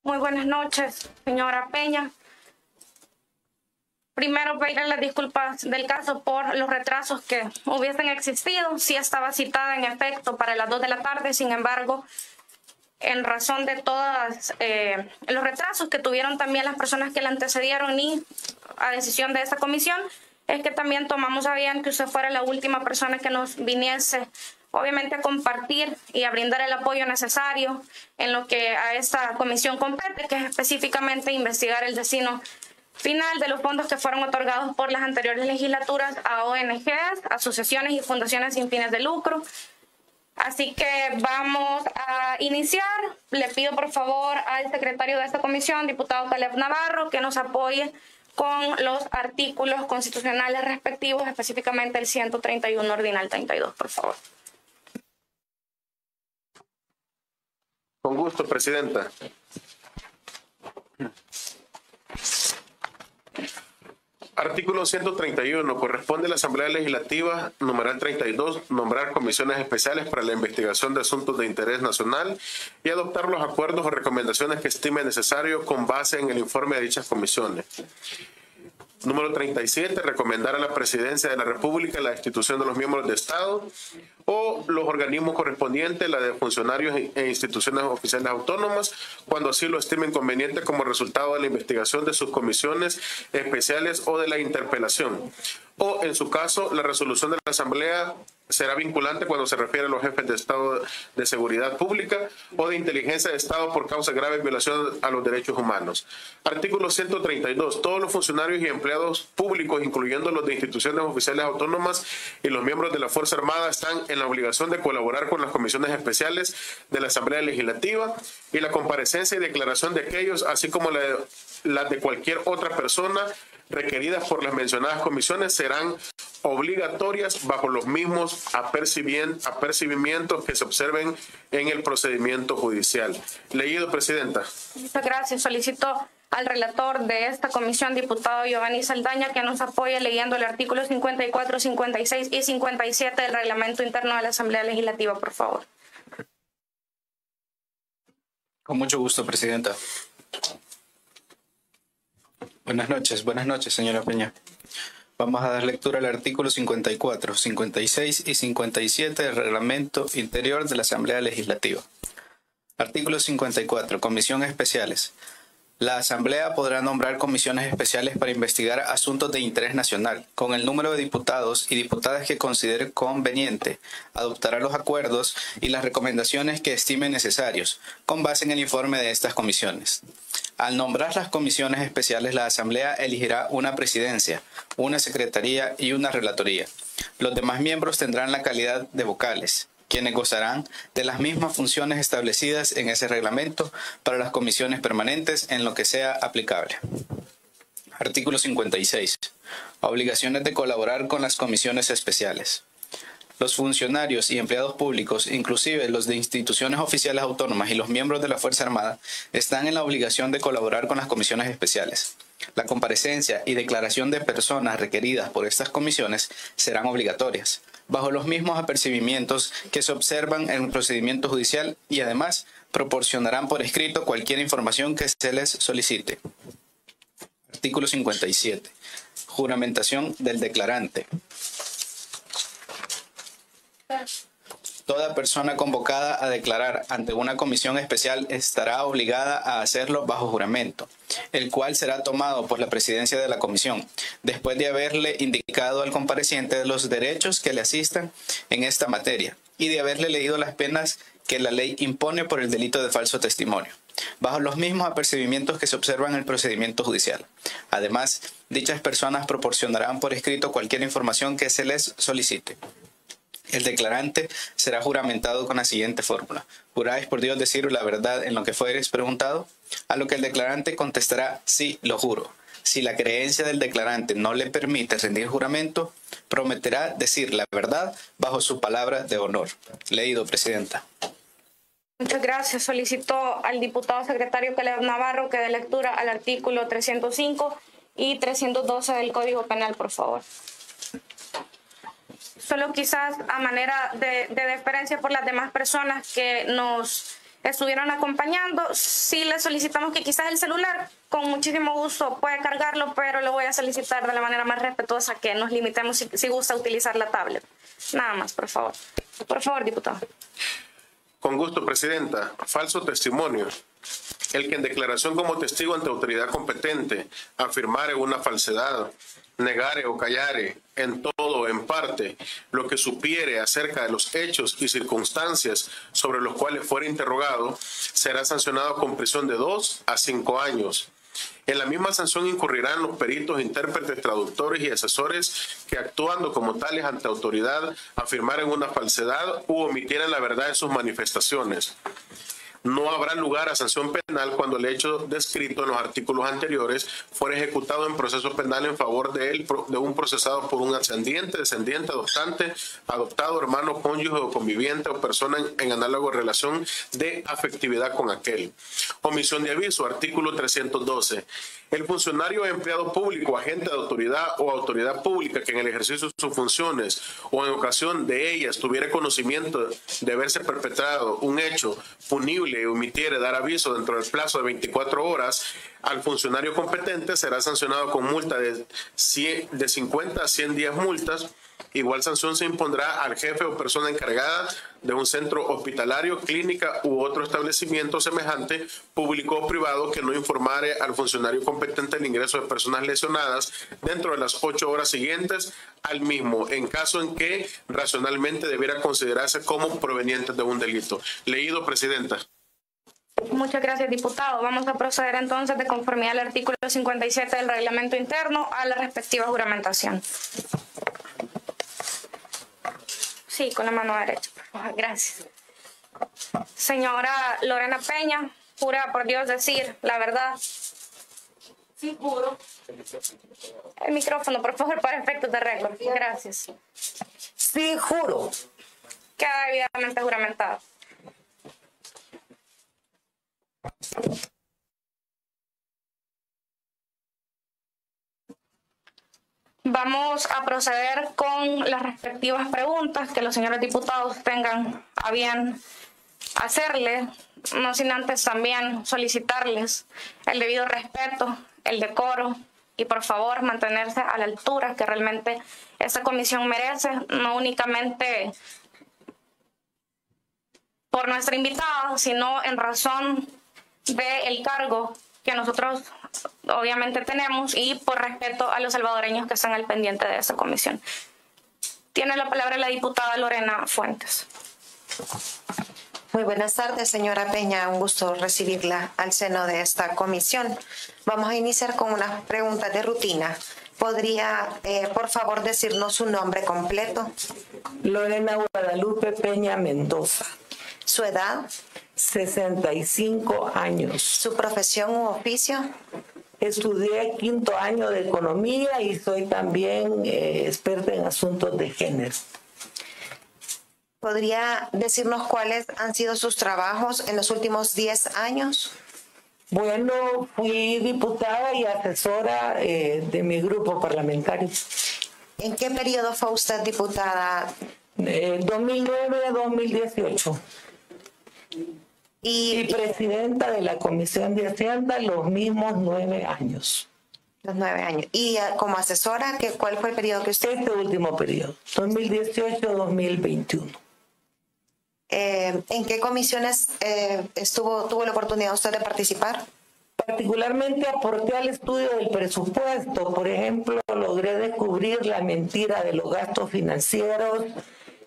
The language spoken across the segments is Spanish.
Muy buenas noches, señora Peña. Primero, pedirle las disculpas del caso por los retrasos que hubiesen existido. Sí estaba citada en efecto para las 2 de la tarde, sin embargo, en razón de todos los retrasos que tuvieron también las personas que la antecedieron y a decisión de esta comisión, es que también tomamos a bien que usted fuera la última persona que nos viniese, obviamente, a compartir y a brindar el apoyo necesario en lo que a esta comisión compete, que es específicamente investigar el destino final de los fondos que fueron otorgados por las anteriores legislaturas a ONGs, asociaciones y fundaciones sin fines de lucro. Así que vamos a iniciar. Le pido por favor al secretario de esta comisión, diputado Caleb Navarro, que nos apoye con los artículos constitucionales respectivos, específicamente el 131 ordinal 32, por favor. Con gusto, presidenta. Artículo 131. Corresponde a la Asamblea Legislativa, numeral 32, nombrar comisiones especiales para la investigación de asuntos de interés nacional y adoptar los acuerdos o recomendaciones que estime necesario con base en el informe de dichas comisiones. Número 37. Recomendar a la Presidencia de la República la destitución de los miembros de Estado o los organismos correspondientes, la de funcionarios e instituciones oficiales autónomas, cuando así lo estimen conveniente como resultado de la investigación de sus comisiones especiales o de la interpelación. O, en su caso, la resolución de la Asamblea será vinculante cuando se refiere a los jefes de Estado de Seguridad Pública o de Inteligencia de Estado por causa de grave violación a los derechos humanos. Artículo 132. Todos los funcionarios y empleados públicos, incluyendo los de instituciones oficiales autónomas y los miembros de la Fuerza Armada, están en la obligación de colaborar con las comisiones especiales de la Asamblea Legislativa y la comparecencia y declaración de aquellos, así como la de cualquier otra persona requeridas por las mencionadas comisiones, serán obligatorias bajo los mismos apercibimientos que se observen en el procedimiento judicial. Leído, presidenta. Muchas gracias. Solicito al relator de esta comisión, diputado Giovanni Saldaña, que nos apoye leyendo el artículo 54, 56 y 57 del reglamento interno de la Asamblea Legislativa, por favor. Con mucho gusto, presidenta. Buenas noches, señora Peña. Vamos a dar lectura al artículo 54, 56 y 57 del Reglamento Interior de la Asamblea Legislativa. Artículo 54. Comisión especiales. La Asamblea podrá nombrar comisiones especiales para investigar asuntos de interés nacional. Con el número de diputados y diputadas que considere conveniente, adoptará los acuerdos y las recomendaciones que estime necesarios, con base en el informe de estas comisiones. Al nombrar las comisiones especiales, la Asamblea elegirá una presidencia, una secretaría y una relatoría. Los demás miembros tendrán la calidad de vocales, quienes gozarán de las mismas funciones establecidas en ese reglamento para las comisiones permanentes en lo que sea aplicable. Artículo 56. Obligaciones de colaborar con las comisiones especiales. Los funcionarios y empleados públicos, inclusive los de instituciones oficiales autónomas y los miembros de la Fuerza Armada, están en la obligación de colaborar con las comisiones especiales. La comparecencia y declaración de personas requeridas por estas comisiones serán obligatorias, bajo los mismos apercibimientos que se observan en el procedimiento judicial y además proporcionarán por escrito cualquier información que se les solicite. Artículo 57. Juramentación del declarante. Toda persona convocada a declarar ante una comisión especial estará obligada a hacerlo bajo juramento, el cual será tomado por la presidencia de la comisión, después de haberle indicado al compareciente los derechos que le asistan en esta materia y de haberle leído las penas que la ley impone por el delito de falso testimonio, bajo los mismos apercibimientos que se observan en el procedimiento judicial. Además, dichas personas proporcionarán por escrito cualquier información que se les solicite. El declarante será juramentado con la siguiente fórmula. ¿Juráis por Dios decir la verdad en lo que fuereis preguntado? A lo que el declarante contestará, sí, lo juro. Si la creencia del declarante no le permite rendir juramento, prometerá decir la verdad bajo su palabra de honor. Leído, presidenta. Muchas gracias. Solicito al diputado secretario Caleb Navarro que dé lectura al artículo 305 y 312 del Código Penal, por favor. Solo quizás a manera de deferencia por las demás personas que nos estuvieron acompañando. Sí le solicitamos que quizás el celular, con muchísimo gusto, puede cargarlo, pero le voy a solicitar de la manera más respetuosa que nos limitemos si gusta utilizar la tablet. Nada más, por favor. Por favor, diputado. Con gusto, presidenta. Falso testimonio. El que en declaración como testigo ante autoridad competente afirmare una falsedad, negare o callare en todo o en parte lo que supiere acerca de los hechos y circunstancias sobre los cuales fuera interrogado, será sancionado con prisión de 2 a 5 años. En la misma sanción incurrirán los peritos, intérpretes, traductores y asesores que, actuando como tales ante autoridad, afirmaren una falsedad u omitieran la verdad en sus manifestaciones. No habrá lugar a sanción penal cuando el hecho descrito en los artículos anteriores fuera ejecutado en proceso penal en favor de un procesado por un ascendiente, descendiente, adoptante, adoptado, hermano, cónyuge o conviviente o persona en análoga relación de afectividad con aquel. Omisión de aviso, artículo 312. El funcionario o empleado público, agente de autoridad o autoridad pública que en el ejercicio de sus funciones o en ocasión de ellas tuviera conocimiento de haberse perpetrado un hecho punible y omitiere dar aviso dentro del plazo de 24 horas al funcionario competente, será sancionado con multa de 50 a 100 días multas. Igual sanción se impondrá al jefe o persona encargada de un centro hospitalario, clínica u otro establecimiento semejante, público o privado, que no informare al funcionario competente el ingreso de personas lesionadas dentro de las 8 horas siguientes al mismo, en caso en que racionalmente debiera considerarse como provenientes de un delito. Leído, presidenta. Muchas gracias, diputado. Vamos a proceder entonces, de conformidad al artículo 57 del reglamento interno, a la respectiva juramentación. Sí, con la mano derecha, por favor. Gracias. Señora Lorena Peña, jura por Dios decir la verdad. Sí, juro. El micrófono, por favor, para efectos de regla. Gracias. Sí, juro. Queda debidamente juramentado. Vamos a proceder con las respectivas preguntas que los señores diputados tengan a bien hacerle, no sin antes también solicitarles el debido respeto, el decoro y por favor mantenerse a la altura que realmente esta comisión merece, no únicamente por nuestra invitada, sino en razón del cargo que nosotros obviamente tenemos y por respeto a los salvadoreños que están al pendiente de esa comisión. Tiene la palabra la diputada Lorena Fuentes. Muy buenas tardes, señora Peña. Un gusto recibirla al seno de esta comisión. Vamos a iniciar con unas preguntas de rutina. ¿Podría, por favor, decirnos su nombre completo? Lorena Guadalupe Peña Mendoza. ¿Su edad? 65 años. ¿Su profesión u oficio? Estudié 5º año de economía y soy también experta en asuntos de género. ¿Podría decirnos cuáles han sido sus trabajos en los últimos 10 años? Bueno, fui diputada y asesora de mi grupo parlamentario. ¿En qué periodo fue usted diputada? 2009 a 2018. Y presidenta de la Comisión de Hacienda los mismos 9 años. Los 9 años. ¿Y como asesora, cuál fue el periodo que usted? Este último periodo, 2018-2021. ¿En qué comisiones tuvo la oportunidad usted de participar? Particularmente aporté al estudio del presupuesto. Por ejemplo, logré descubrir la mentira de los gastos financieros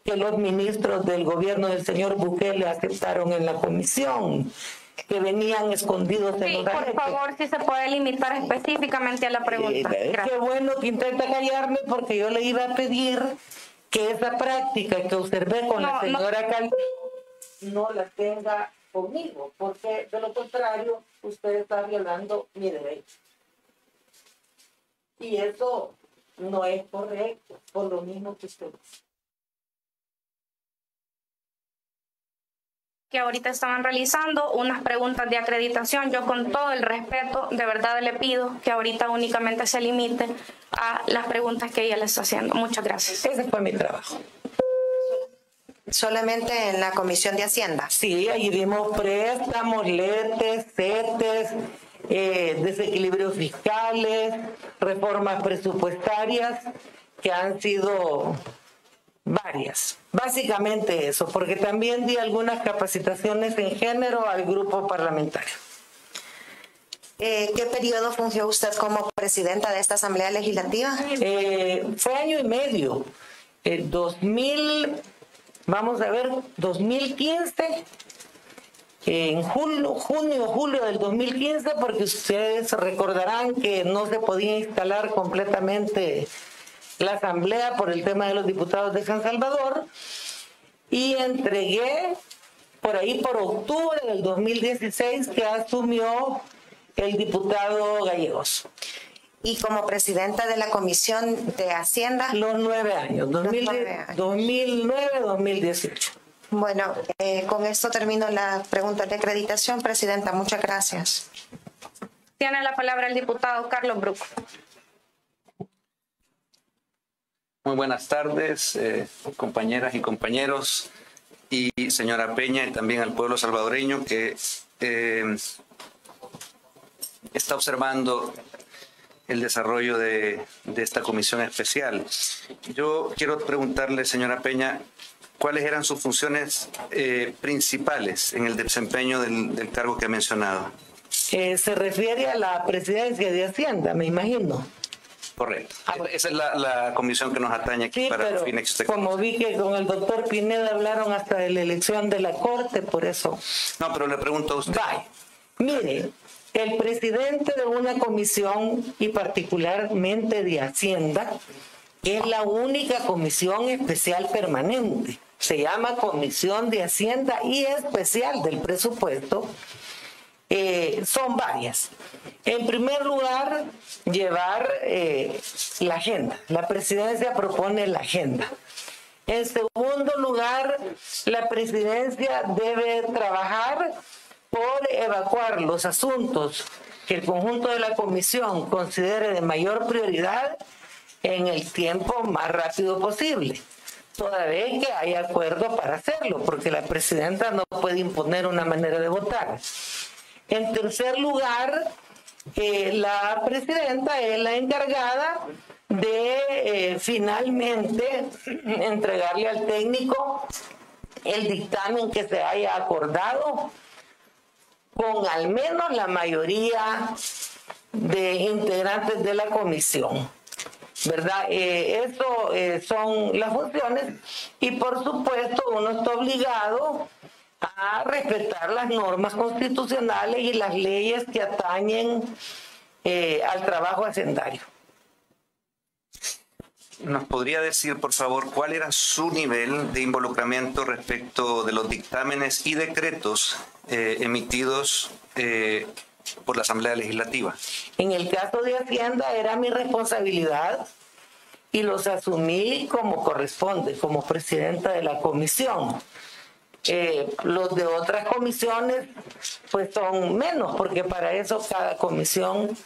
que los ministros del gobierno del señor Bukele aceptaron en la comisión, que venían escondidos en los por favor, si se puede limitar específicamente a la pregunta. Qué bueno que intenta callarme, porque yo le iba a pedir que esa práctica que observé con la señora Calderón no la tenga conmigo, porque de lo contrario usted está violando mi derecho. Y eso no es correcto, por lo mismo que usted dice. Que ahorita estaban realizando unas preguntas de acreditación. Yo, con todo el respeto, de verdad le pido que ahorita únicamente se limite a las preguntas que ella le está haciendo. Muchas gracias. Ese fue mi trabajo. Solamente en la Comisión de Hacienda. Sí, ahí vimos préstamos, letes, CETES, desequilibrios fiscales, reformas presupuestarias, que han sido varias. Básicamente eso, porque también di algunas capacitaciones en género al grupo parlamentario. ¿Qué periodo fungió usted como presidenta de esta Asamblea Legislativa? Fue año y medio. 2015, en junio del 2015, porque ustedes recordarán que no se podía instalar completamente la Asamblea por el tema de los diputados de San Salvador, y entregué por octubre del 2016 que asumió el diputado Gallegos. Y como presidenta de la Comisión de Hacienda. Los 9 años, 2009-2018. Bueno, con esto termino la pregunta de acreditación, presidenta. Muchas gracias. Tiene la palabra el diputado Carlos Bruco. Muy buenas tardes, compañeras y compañeros, y señora Peña, y también al pueblo salvadoreño que está observando el desarrollo de esta comisión especial. Yo quiero preguntarle, señora Peña, ¿cuáles eran sus funciones principales en el desempeño del cargo que ha mencionado? Se refiere a la presidencia de Hacienda, me imagino. Correcto. Esa es la comisión que nos atañe aquí, sí, para pero los fines que usted como vi que con el doctor Pineda hablaron hasta de la elección de la Corte, por eso. No, pero le pregunto a usted. Vaya, mire, el presidente de una comisión, y particularmente de Hacienda, es la única comisión especial permanente. Se llama Comisión de Hacienda y Especial del Presupuesto. Son varias. En primer lugar, llevar la agenda. La presidencia propone la agenda. En segundo lugar, la presidencia debe trabajar por evacuar los asuntos que el conjunto de la comisión considere de mayor prioridad en el tiempo más rápido posible, toda vez que haya acuerdo para hacerlo, porque la presidenta no puede imponer una manera de votar. En tercer lugar, la presidenta es la encargada de finalmente entregarle al técnico el dictamen que se haya acordado con al menos la mayoría de integrantes de la comisión, ¿verdad? Eso son las funciones, y por supuesto uno está obligado a respetar las normas constitucionales y las leyes que atañen al trabajo hacendario. ¿Nos podría decir, por favor, cuál era su nivel de involucramiento respecto de los dictámenes y decretos emitidos por la Asamblea Legislativa? En el caso de Hacienda era mi responsabilidad y los asumí como corresponde, como presidenta de la comisión. Los de otras comisiones pues son menos, porque para eso cada comisión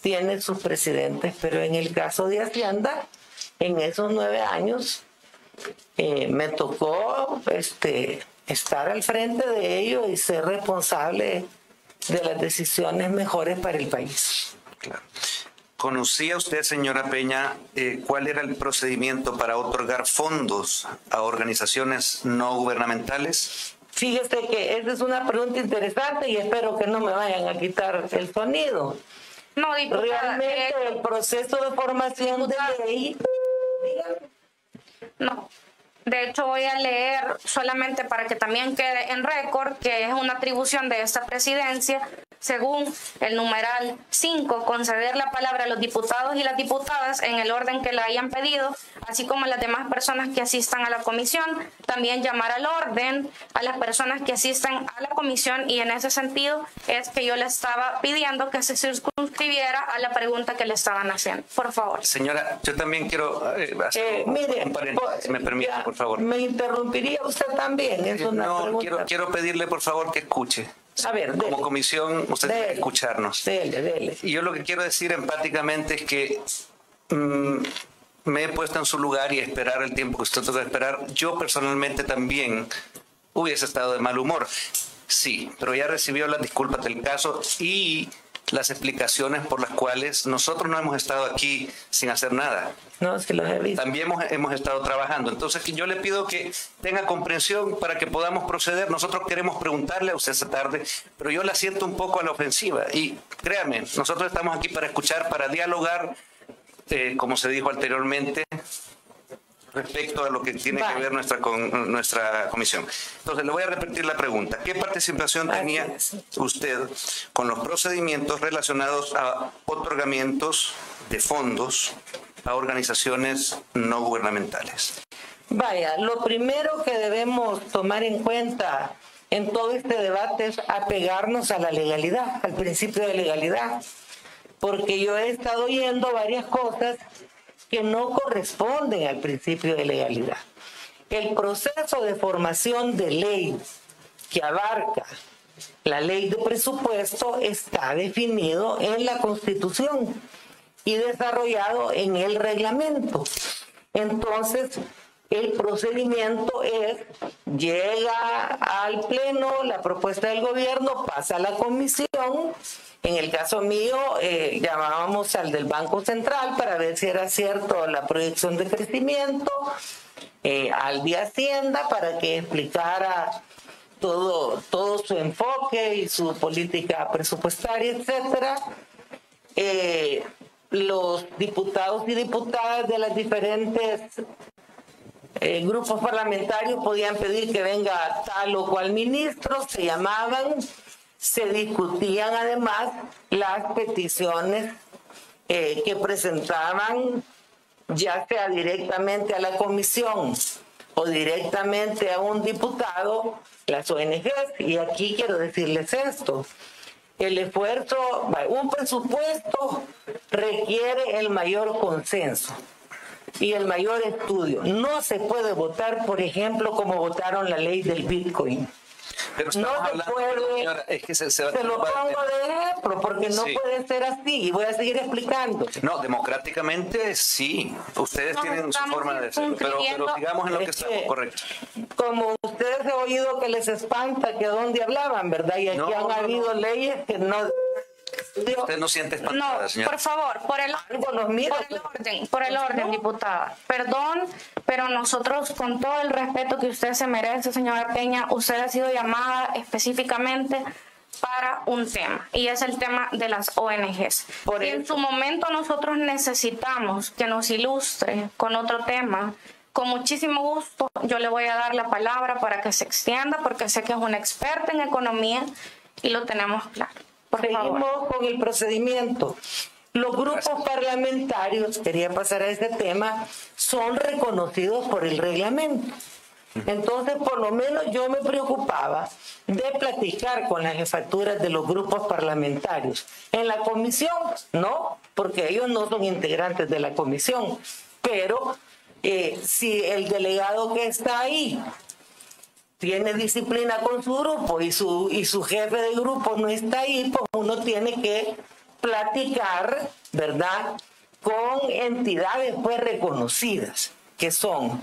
tiene sus presidentes, pero en el caso de Hacienda, en esos 9 años me tocó estar al frente de ello y ser responsable de las decisiones mejores para el país. Claro. ¿Conocía usted, señora Peña, cuál era el procedimiento para otorgar fondos a organizaciones no gubernamentales? Fíjese que esa es una pregunta interesante y espero que no me vayan a quitar el sonido. No, diputada, realmente el proceso de formación de ley... No. De hecho, voy a leer solamente para que también quede en récord que es una atribución de esta presidencia, según el numeral 5, conceder la palabra a los diputados y las diputadas en el orden que la hayan pedido, así como a las demás personas que asistan a la comisión, también llamar al orden a las personas que asistan a la comisión, y en ese sentido es que yo le estaba pidiendo que se circunscribiera a la pregunta que le estaban haciendo. Por favor. Señora, yo también quiero hacer un paréntesis, si me permite, por favor. Me interrumpiría usted también, es una pregunta. Quiero pedirle, por favor, que escuche. A ver, dele. Como comisión, usted tiene que escucharnos. Dele. Y yo lo que quiero decir empáticamente es que me he puesto en su lugar y esperar el tiempo que usted toca esperar, yo personalmente también hubiese estado de mal humor. Sí, pero ya recibió las disculpas del caso y las explicaciones por las cuales nosotros no hemos estado aquí sin hacer nada. No, si los he visto. También hemos estado trabajando. Entonces yo le pido que tenga comprensión para que podamos proceder. Nosotros queremos preguntarle a usted esta tarde, pero yo la siento un poco a la ofensiva. Y créame, nosotros estamos aquí para escuchar, para dialogar, como se dijo anteriormente, respecto a lo que tiene que ver nuestra comisión. Entonces, le voy a repetir la pregunta. ¿Qué participación tenía usted con los procedimientos relacionados a otorgamientos de fondos a organizaciones no gubernamentales? Vaya, lo primero que debemos tomar en cuenta en todo este debate es apegarnos a la legalidad, al principio de legalidad, porque yo he estado oyendo varias cosas que no corresponden al principio de legalidad. El proceso de formación de ley que abarca la ley de presupuesto está definido en la Constitución y desarrollado en el reglamento. Entonces, el procedimiento es, llega al Pleno, la propuesta del gobierno pasa a la comisión. En el caso mío, llamábamos al del Banco Central para ver si era cierto la proyección de crecimiento, al de Hacienda para que explicara todo su enfoque y su política presupuestaria, etcétera. Los diputados y diputadas de las diferentes grupos parlamentarios podían pedir que venga tal o cual ministro, se llamaban. Se discutían además las peticiones que presentaban, ya sea directamente a la comisión o directamente a un diputado, las ONGs. Y aquí quiero decirles esto: el esfuerzo, un presupuesto requiere el mayor consenso y el mayor estudio. No se puede votar, por ejemplo, como votaron la ley del Bitcoin. Pero no se puede, señora, es que se lo pongo de ejemplo, porque no puede ser así, y voy a seguir explicando. No, democráticamente sí, ustedes tienen su forma de hacerlo, pero sigamos en lo que estamos, correcto. Como ustedes han oído que les espanta que dónde hablaban, ¿verdad? Y aquí han habido leyes que no... Usted no siente espantada, no, señora. Por favor, por el orden, diputada. Perdón, pero nosotros, con todo el respeto que usted se merece, señora Peña, usted ha sido llamada específicamente para un tema, y es el tema de las ONGs. Y en su momento nosotros necesitamos que nos ilustre con otro tema. Con muchísimo gusto yo le voy a dar la palabra para que se extienda, porque sé que es una experta en economía y lo tenemos claro. Seguimos con el procedimiento. Los grupos parlamentarios, quería pasar a este tema, son reconocidos por el reglamento. Entonces, por lo menos yo me preocupaba de platicar con las jefaturas de los grupos parlamentarios. En la comisión, no, porque ellos no son integrantes de la comisión, pero si el delegado que está ahí tiene disciplina con su grupo y su jefe de grupo no está ahí, pues uno tiene que platicar, ¿verdad?, con entidades pues reconocidas, que son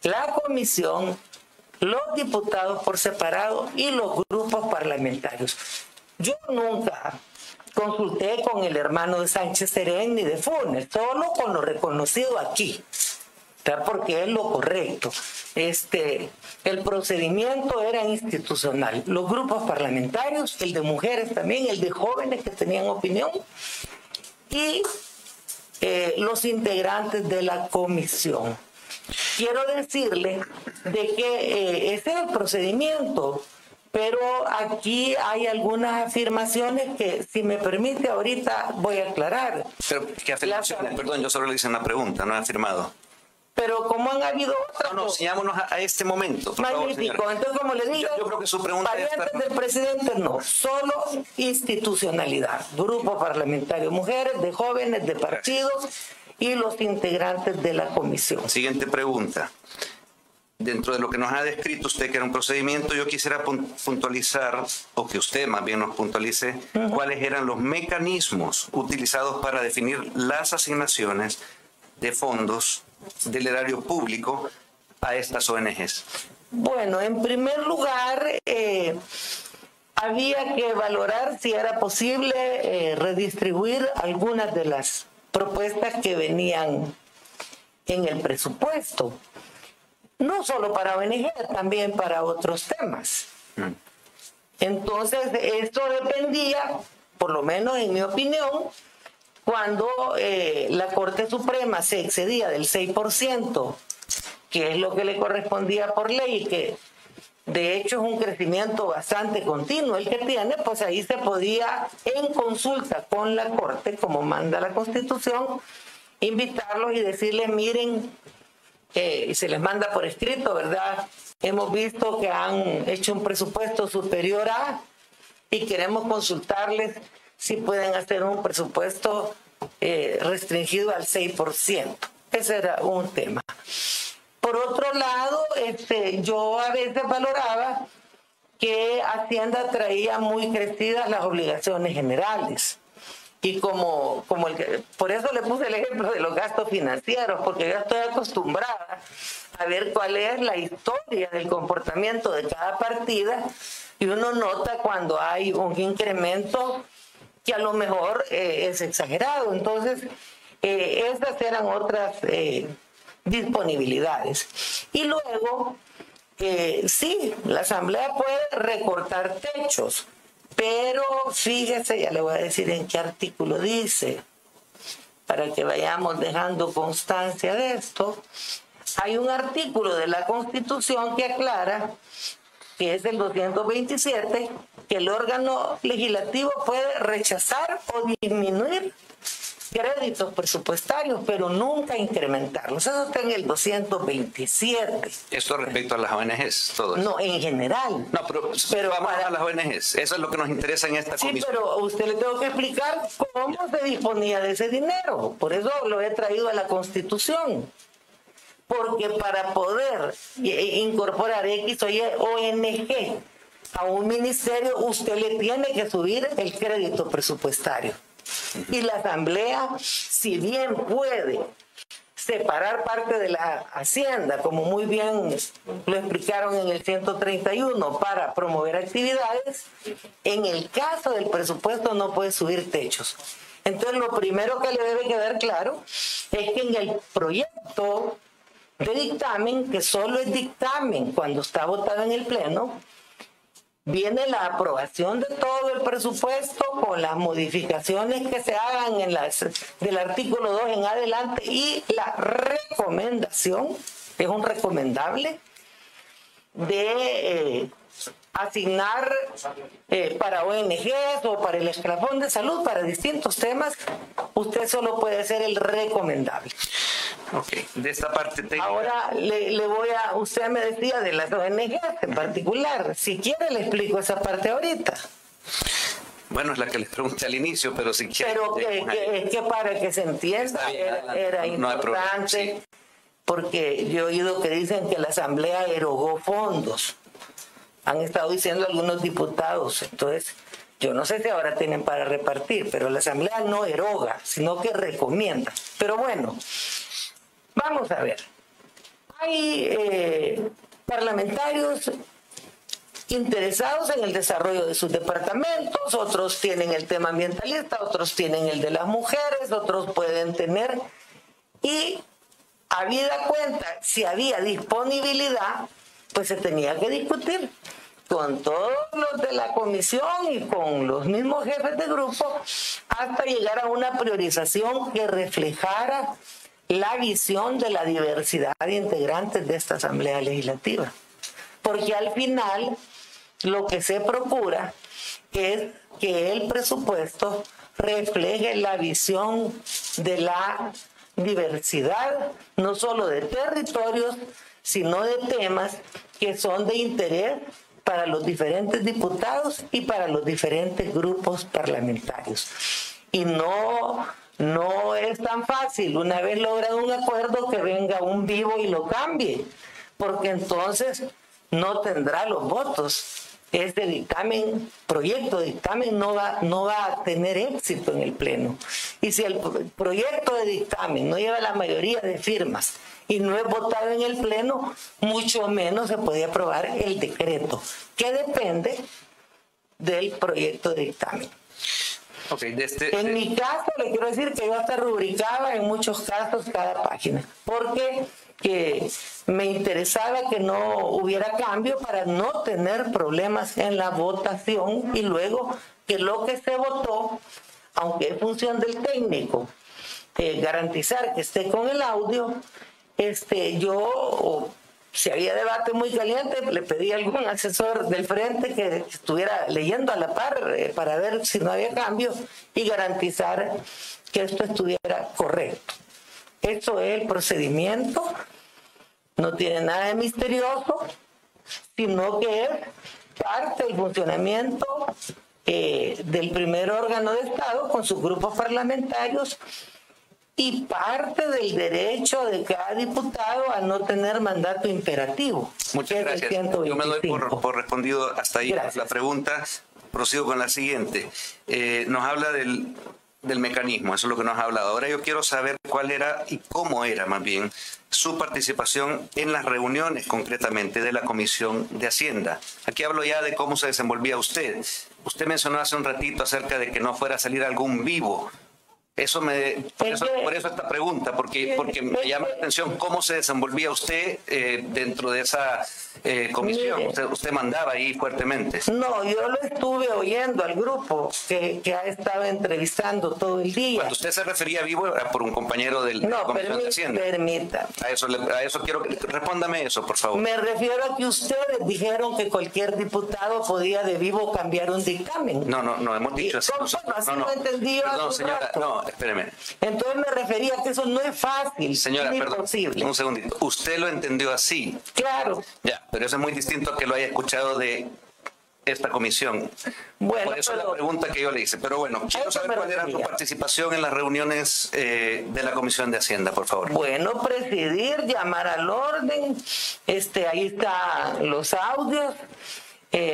la comisión, los diputados por separado y los grupos parlamentarios. Yo nunca consulté con el hermano de Sánchez Serén ni de Funes, solo con lo reconocido aquí, porque es lo correcto. El procedimiento era institucional. Los grupos parlamentarios, el de mujeres también, el de jóvenes que tenían opinión, y los integrantes de la comisión. Quiero decirle de que ese es el procedimiento, pero aquí hay algunas afirmaciones que, si me permite, ahorita voy a aclarar. Pero, ¿qué afirmaciones? Perdón, yo solo le hice una pregunta, no he afirmado. Pero como han habido otras... No, sigamos a este momento. Magnífico. Favor, entonces, como le digo, yo creo que su pregunta variantes del presidente no, solo institucionalidad. Grupo parlamentario, mujeres, de jóvenes, de partidos y los integrantes de la comisión. Siguiente pregunta. Dentro de lo que nos ha descrito usted, que era un procedimiento, yo quisiera puntualizar, o que usted más bien nos puntualice, cuáles eran los mecanismos utilizados para definir las asignaciones de fondos del erario público a estas ONGs? Bueno, en primer lugar, había que valorar si era posible redistribuir algunas de las propuestas que venían en el presupuesto. No solo para ONG, también para otros temas. Entonces, esto dependía, por lo menos en mi opinión, cuando la Corte Suprema se excedía del 6%, que es lo que le correspondía por ley, que de hecho es un crecimiento bastante continuo el que tiene, pues ahí se podía, en consulta con la Corte, como manda la Constitución, invitarlos y decirles, miren, y se les manda por escrito, ¿verdad? Hemos visto que han hecho un presupuesto superior a, y queremos consultarles si pueden hacer un presupuesto restringido al 6%. Ese era un tema. Por otro lado, yo a veces valoraba que Hacienda traía muy crecidas las obligaciones generales. Y por eso le puse el ejemplo de los gastos financieros, porque yo estoy acostumbrada a ver cuál es la historia del comportamiento de cada partida, y uno nota cuando hay un incremento que a lo mejor es exagerado. Entonces, esas eran otras disponibilidades. Y luego, sí, la Asamblea puede recortar techos, pero fíjese, ya le voy a decir en qué artículo dice, para que vayamos dejando constancia de esto. Hay un artículo de la Constitución que aclara, que es el 227, que el órgano legislativo puede rechazar o disminuir créditos presupuestarios, pero nunca incrementarlos. Eso está en el 227. Esto respecto a las ONGs, todo eso. No, en general. No, pero vamos a las ONGs. Eso es lo que nos interesa en esta comisión. Sí, pero a usted le tengo que explicar cómo se disponía de ese dinero. Por eso lo he traído a la Constitución. Porque para poder incorporar X o Y ONG a un ministerio, usted le tiene que subir el crédito presupuestario. Y la Asamblea, si bien puede separar parte de la Hacienda, como muy bien lo explicaron en el 131, para promover actividades, en el caso del presupuesto no puede subir techos. Entonces, lo primero que le debe quedar claro es que en el proyecto de dictamen, que solo es dictamen cuando está votado en el Pleno, viene la aprobación de todo el presupuesto con las modificaciones que se hagan del artículo 2 en adelante, y la recomendación, es un recomendable, de asignar para ONGs o para el escalafón de salud, para distintos temas. Usted solo puede hacer el recomendable. Ok, de esta parte técnica. Ahora usted me decía de las ONGs en particular. Si quiere le explico esa parte ahorita. Bueno, es la que les pregunté al inicio, pero si quiere. Pero es que para que se entienda era importante, sí. Porque yo he oído que dicen que la Asamblea erogó fondos. Han estado diciendo algunos diputados. Entonces, yo no sé si ahora tienen para repartir, pero la Asamblea no eroga, sino que recomienda. Pero bueno, vamos a ver. Hay parlamentarios interesados en el desarrollo de sus departamentos, otros tienen el tema ambientalista, otros tienen el de las mujeres, otros pueden tener, y habida cuenta, si había disponibilidad, pues se tenía que discutir con todos los de la comisión y con los mismos jefes de grupo hasta llegar a una priorización que reflejara la visión de la diversidad de integrantes de esta Asamblea Legislativa. Porque al final lo que se procura es que el presupuesto refleje la visión de la diversidad, no solo de territorios, sino de temas que son de interés para los diferentes diputados y para los diferentes grupos parlamentarios. Y no es tan fácil, una vez logrado un acuerdo, que venga un vivo y lo cambie, porque entonces no tendrá los votos este dictamen, proyecto de dictamen no va a tener éxito en el Pleno. Y si el proyecto de dictamen no lleva la mayoría de firmas y no es votado en el Pleno, mucho menos se puede aprobar el decreto, que depende del proyecto de dictamen. Okay, en mi caso, le quiero decir que yo hasta rubricaba en muchos casos cada página, porque que me interesaba que no hubiera cambio para no tener problemas en la votación, y luego que lo que se votó, aunque es función del técnico, garantizar que esté con el audio, si había debate muy caliente, le pedí a algún asesor del frente que estuviera leyendo a la par para ver si no había cambio y garantizar que esto estuviera correcto. Eso es el procedimiento, no tiene nada de misterioso, sino que es parte del funcionamiento del primer órgano de Estado con sus grupos parlamentarios y parte del derecho de cada diputado a no tener mandato imperativo. Muchas gracias. Yo me doy por respondido hasta ahí. Gracias. La pregunta. Prosigo con la siguiente. Nos habla del mecanismo, eso es lo que nos ha hablado. Ahora yo quiero saber cuál era y cómo era más bien su participación en las reuniones concretamente de la Comisión de Hacienda. Aquí hablo ya de cómo se desenvolvía usted. Usted mencionó hace un ratito acerca de que no fuera a salir algún vivo. Por eso esta pregunta, porque me llama la atención cómo se desenvolvía usted dentro de esa comisión. Usted mandaba ahí fuertemente. No, yo lo estuve oyendo al grupo que ha estado entrevistando todo el día. Cuando usted se refería a vivo era por un compañero de la Comisión de Hacienda. Permita. A eso quiero que respóndame eso, por favor. Me refiero a que ustedes dijeron que cualquier diputado podía de vivo cambiar un dictamen. No hemos dicho así. Lo entendí. Perdón, señora, no, espéreme. Entonces me refería a que eso no es fácil. Señora, ni perdón, posible. un segundito. Usted lo entendió así. Claro. Ya, pero eso es muy distinto a que lo haya escuchado de esta comisión. Bueno, por eso la pregunta que yo le hice. Pero bueno, quiero saber cuál era su participación en las reuniones de la Comisión de Hacienda, por favor. Bueno, presidir, llamar al orden. Ahí están los audios.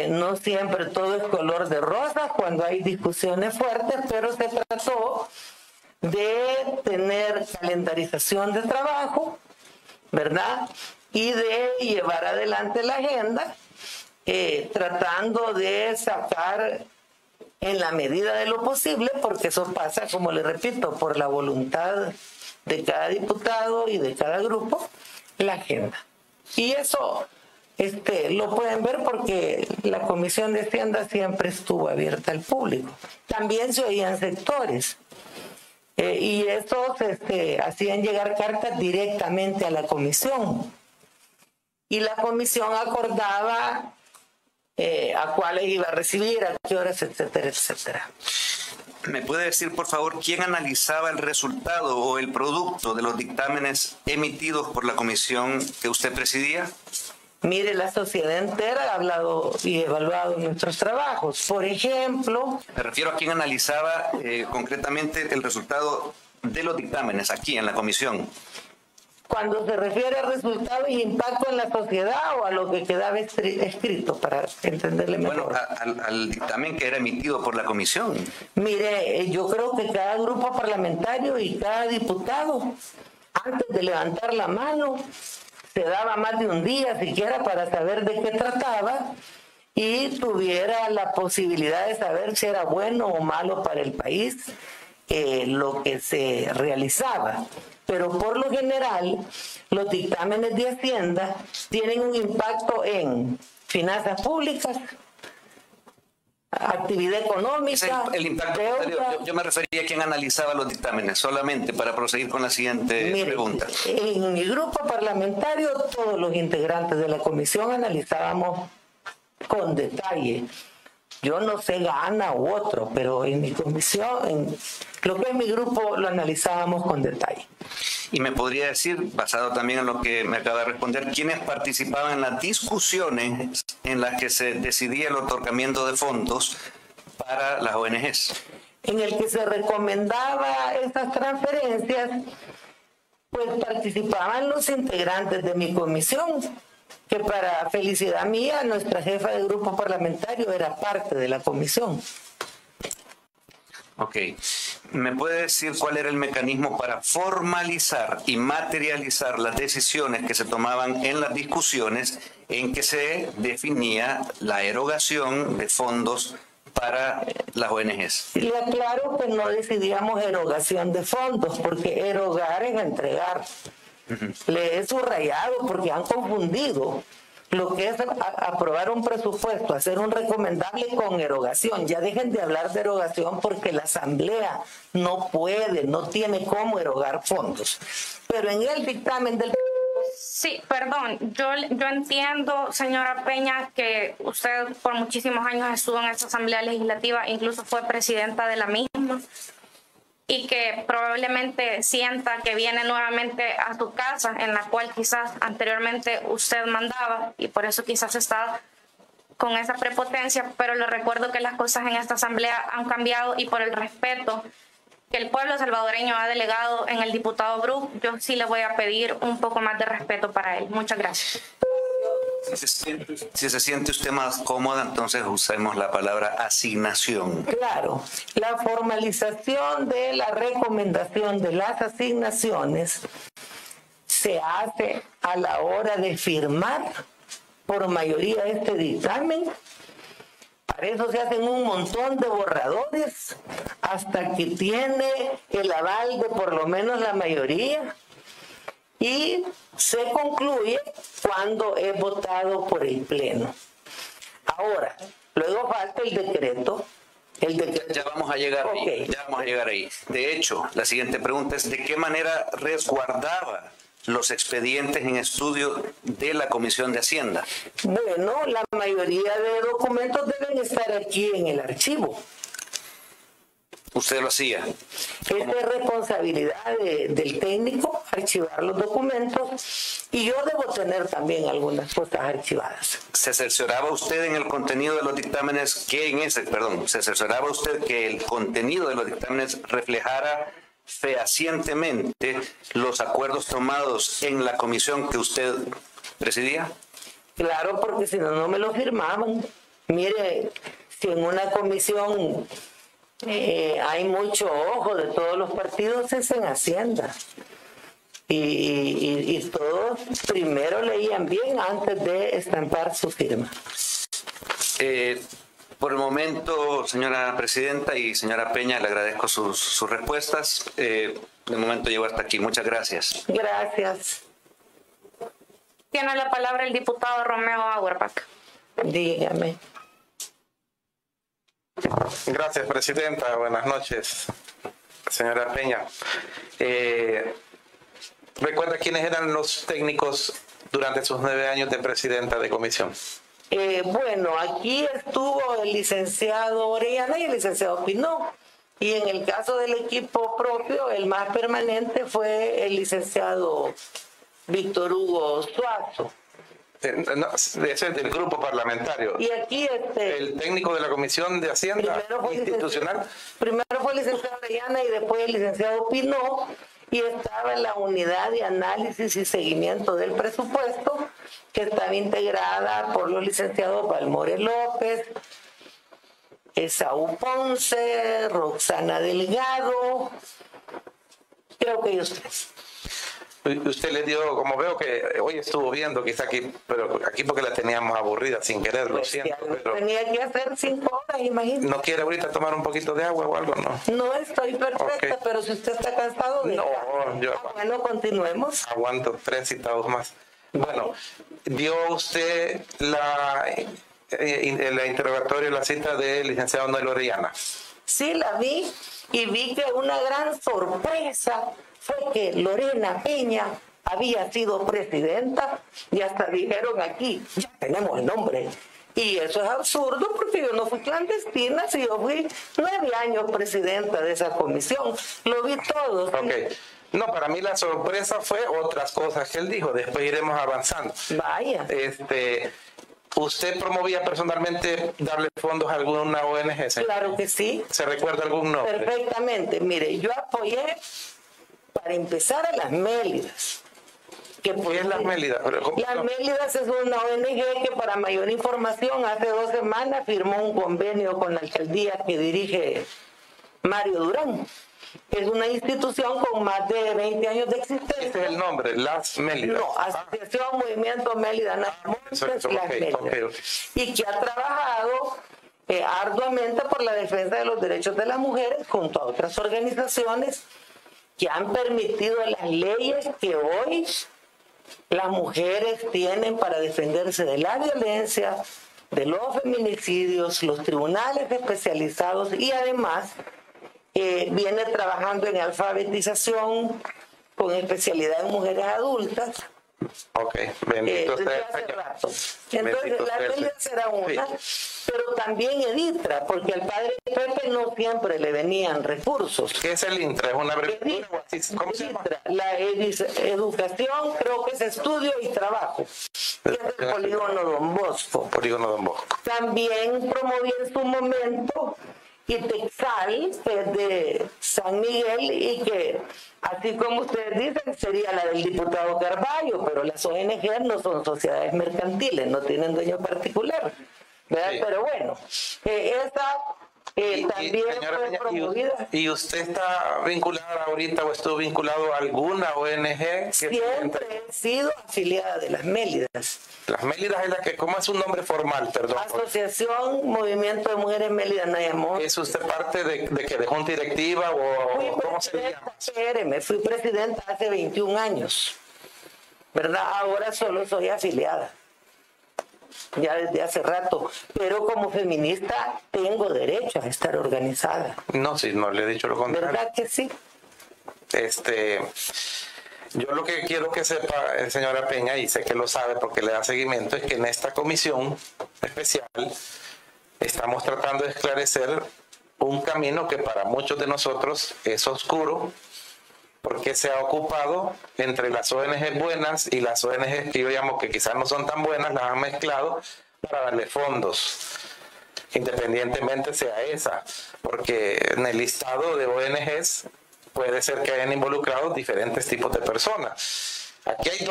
No siempre todo es color de rosa cuando hay discusiones fuertes, pero se trató de tener calendarización de trabajo, ¿verdad? Y de llevar adelante la agenda, tratando de sacar en la medida de lo posible, porque eso pasa, como le repito, por la voluntad de cada diputado y de cada grupo, la agenda. Y eso lo pueden ver porque la Comisión de Hacienda siempre estuvo abierta al público. También se oían sectores. Y estos hacían llegar cartas directamente a la comisión. Y la comisión acordaba a cuáles iba a recibir, a qué horas, etcétera, etcétera. ¿Me puede decir, por favor, quién analizaba el resultado o el producto de los dictámenes emitidos por la comisión que usted presidía? Mire, la sociedad entera ha hablado y evaluado nuestros trabajos. Por ejemplo... Me refiero a quién analizaba concretamente el resultado de los dictámenes aquí en la comisión. Cuando se refiere a resultado y impacto en la sociedad o a lo que quedaba escrito, para entenderle mejor. Bueno, al dictamen que era emitido por la comisión. Mire, yo creo que cada grupo parlamentario y cada diputado, antes de levantar la mano, se daba más de un día siquiera para saber de qué trataba y tuviera la posibilidad de saber si era bueno o malo para el país lo que se realizaba. Pero por lo general, los dictámenes de Hacienda tienen un impacto en finanzas públicas, actividad económica. El impacto posterior. Yo me refería a quién analizaba los dictámenes, solamente para proseguir con la siguiente pregunta. En mi grupo parlamentario, todos los integrantes de la comisión analizábamos con detalle. Yo no sé Gana u otro, pero en mi comisión, lo que es mi grupo, lo analizábamos con detalle. Y me podría decir, basado también en lo que me acaba de responder, ¿quiénes participaban en las discusiones en las que se decidía el otorgamiento de fondos para las ONGs? En el que se recomendaba estas transferencias, pues participaban los integrantes de mi comisión, que para felicidad mía, nuestra jefa de grupo parlamentario era parte de la comisión. Ok. ¿Me puede decir cuál era el mecanismo para formalizar y materializar las decisiones que se tomaban en las discusiones en que se definía la erogación de fondos para las ONGs? Le aclaro que no decidíamos erogación de fondos, porque erogar es entregar. Le he subrayado porque han confundido lo que es aprobar un presupuesto, hacer un recomendable con erogación. Ya dejen de hablar de erogación porque la Asamblea no puede, no tiene cómo erogar fondos. Pero en el dictamen del... Sí, perdón, yo entiendo, señora Peña, que usted por muchísimos años estuvo en esa Asamblea Legislativa, incluso fue presidenta de la misma, y que probablemente sienta que viene nuevamente a su casa, en la cual quizás anteriormente usted mandaba, y por eso quizás está con esa prepotencia, pero le recuerdo que las cosas en esta Asamblea han cambiado, y por el respeto que el pueblo salvadoreño ha delegado en el diputado Bruch, yo sí le voy a pedir un poco más de respeto para él. Muchas gracias. Si se siente usted más cómoda, entonces usemos la palabra asignación. Claro, la formalización de la recomendación de las asignaciones se hace a la hora de firmar por mayoría este dictamen. Para eso se hacen un montón de borradores hasta que tiene el aval de por lo menos la mayoría, y se concluye cuando es votado por el Pleno. Ahora, luego falta el decreto. Ya vamos a llegar ahí, ya vamos a llegar ahí. De hecho, la siguiente pregunta es: ¿de qué manera resguardaba los expedientes en estudio de la Comisión de Hacienda? Bueno, la mayoría de documentos deben estar aquí en el archivo. ¿Usted lo hacía? Es de responsabilidad del técnico archivar los documentos, y yo debo tener también algunas cosas archivadas. ¿Se cercioraba usted en el contenido de los dictámenes se cercioraba usted que el contenido de los dictámenes reflejara fehacientemente los acuerdos tomados en la comisión que usted presidía? Claro, porque si no, no me lo firmaban. Mire, si en una comisión hay mucho ojo de todos los partidos, es en Hacienda. Y todos primero leían bien antes de estampar su firma. Por el momento, señora presidenta y señora Peña, le agradezco sus respuestas. De momento llego hasta aquí. Muchas gracias. Gracias. Tiene la palabra el diputado Romeo Auerbach. Dígame. Gracias, presidenta. Buenas noches, señora Peña. ¿Recuerda quiénes eran los técnicos durante sus 9 años de presidenta de comisión? Bueno, aquí estuvo el licenciado Orellana y el licenciado Pinó. Y en el caso del equipo propio, el más permanente fue el licenciado Víctor Hugo Suazo. No, ese es del grupo parlamentario. Y aquí el técnico de la Comisión de Hacienda Institucional. Primero fue el licenciado Orellana y después el licenciado Pinó, y estaba en la unidad de análisis y seguimiento del presupuesto, que estaba integrada por los licenciados Balmore López, Esaú Ponce, Roxana Delgado, creo que ellos tres. Usted le dio, como veo que hoy estuvo viendo, quizá aquí, pero aquí porque la teníamos aburrida sin querer, lo siento. Pero tenía que hacer 5 horas, imagínate. ¿No quiere ahorita tomar un poquito de agua o algo? No estoy perfecta, pero si usted está cansado, bueno, continuemos. Aguanto 3 citados más. Bueno, ¿vio usted la interrogatorio, la cita del licenciado Noel Orellana? Sí, la vi, y vi que una gran sorpresa fue que Lorena Peña había sido presidenta, y hasta dijeron aquí, ya tenemos el nombre. Y eso es absurdo, porque yo no fui clandestina, si yo fui 9 años presidenta de esa comisión. Lo vi todo. Okay. No, para mí la sorpresa fue otras cosas que él dijo, después iremos avanzando. Vaya. ¿Usted promovía personalmente darle fondos a alguna ONG? Claro que sí. ¿Se recuerda algún nombre? Perfectamente. Mire, yo apoyé, para empezar, a las Mélidas, ¿Qué es Las Mélidas? Las Mélidas es una ONG que, para mayor información, hace 2 semanas firmó un convenio con la alcaldía que dirige Mario Durán. Es una institución con más de 20 años de existencia. Ese es el nombre, Las Mélidas. No, Asociación Movimiento Mélida Montes, Las Mélidas. Y que ha trabajado arduamente por la defensa de los derechos de las mujeres junto a otras organizaciones que han permitido las leyes que hoy las mujeres tienen para defenderse de la violencia, de los feminicidios, los tribunales especializados, y además viene trabajando en alfabetización con especialidad en mujeres adultas. Ok, bendito desde sea hace el Señor. rato. Entonces, la Mélidas será una, pero también EDITRA, porque al padre Pepe no siempre le venían recursos. ¿Qué es el INTRA? ¿Es una abreviatura o así? ¿Cómo se llama? La educación, creo que es estudio y trabajo, que es el Polígono Don Bosco. Polígono Don Bosco. También promoví en su momento ITEXAL, que es de San Miguel, y que, así como ustedes dicen, sería la del diputado Carballo, pero las ONG no son sociedades mercantiles, no tienen dueño particular, ¿verdad? Sí. Pero bueno, esta también fue promovida. ¿Y usted está vinculada ahorita o estuvo vinculado a alguna ONG? Siempre he sido afiliada de Las Mélidas. Las Mélidas es la que, ¿cómo es su nombre formal, perdón? Asociación Movimiento de Mujeres Mélida Nayamón. ¿Es usted parte de junta directiva o cómo se llama? PRM, fui presidenta hace 21 años, ¿verdad? Ahora solo soy afiliada, ya desde hace rato, pero como feminista tengo derecho a estar organizada. No, sí, no le he dicho lo contrario. ¿Verdad que sí? Yo lo que quiero que sepa, señora Peña, y sé que lo sabe porque le da seguimiento, es que en esta comisión especial estamos tratando de esclarecer un camino que para muchos de nosotros es oscuro, porque se ha ocupado entre las ONG buenas y las ONG que yo llamo que quizás no son tan buenas, las han mezclado para darle fondos, independientemente sea esa, porque en el listado de ONGs puede ser que hayan involucrado diferentes tipos de personas. Aquí hay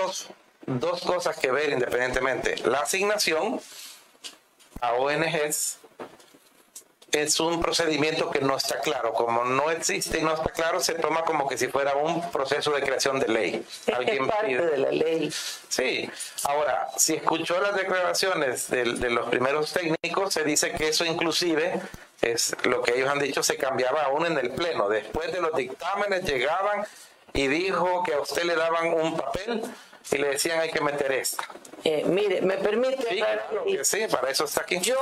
dos cosas que ver independientemente. La asignación a ONGs es un procedimiento que no está claro. Como no existe y no está claro, se toma como que si fuera un proceso de creación de ley. Alguien parte pide de la ley. Sí. Ahora, si escuchó las declaraciones de los primeros técnicos, se dice que eso inclusive es lo que ellos han dicho, se cambiaba aún en el pleno. Después de los dictámenes llegaban y dijo que a usted le daban un papel y le decían hay que meter esta. Mire, ¿me permite? Sí, claro que sí, para eso está aquí. Yo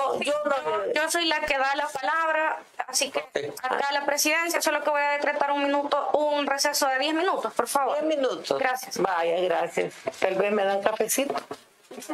soy la que da la palabra, así que acá la presidencia, solo que voy a decretar un receso de 10 minutos, por favor. 10 minutos. Gracias. Vaya, gracias. Tal vez me dan cafecito. Sí.